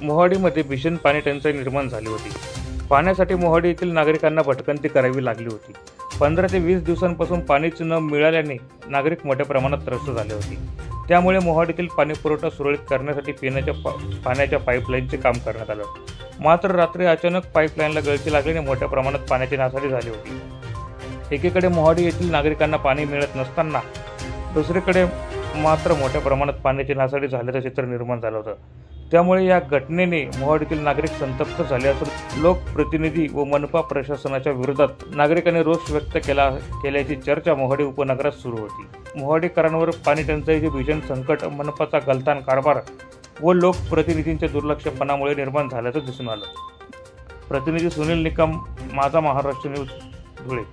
मोहाडीमध्ये भीषण पाणी टंचाई निर्माण झाली होती। पाण्यासाठी मोहाडी येथील नागरिकांना भटकंती करावी लागली होती। 15 ते 20 दिवसांपासून पाणीच न मिळाल्याने नागरिक मोठ्या प्रमाणात त्रस्त झाले होते। त्यामुळे मोहाडीतील पाणी पुरवठा सुरळीत करण्यासाठी पिण्याच्या पाण्याच्या पाईपलाईनचे काम करण्यात आलं। मात्र रात्री अचानक पाईपलाईनला गळती लागल्याने मोठ्या प्रमाणात पाण्याची नासाडी झाली होती। एकीकडे मोहाडी येथील नागरिकांना पाणी मिळत नसताना दुसरीकडे मात्र मोठ्या प्रमाणात पाण्याची नासाडी झाल्याचं चित्र निर्माण झालं होतं। त्यामुळे या घटनेने मोहाडीतील नागरिक संतप्त झाले असून लोकप्रतिनिधी व मनपा प्रशासनाच्या विरोधात नागरिकांनी रोष व्यक्त केल्याची चर्चा मोहाडी उपनगरात सुरू होती। मोहाडीकरांवर पाणी टंचाईचे भीषण संकट, मनपाचा गलथान कारभार व लोकप्रतिनिधींच्या दुर्लक्षपणामुळे निर्माण झाल्याचं दिसून आलं। प्रतिनिधी सुनील निकम, माझा महाराष्ट्र न्यूज, धुळे।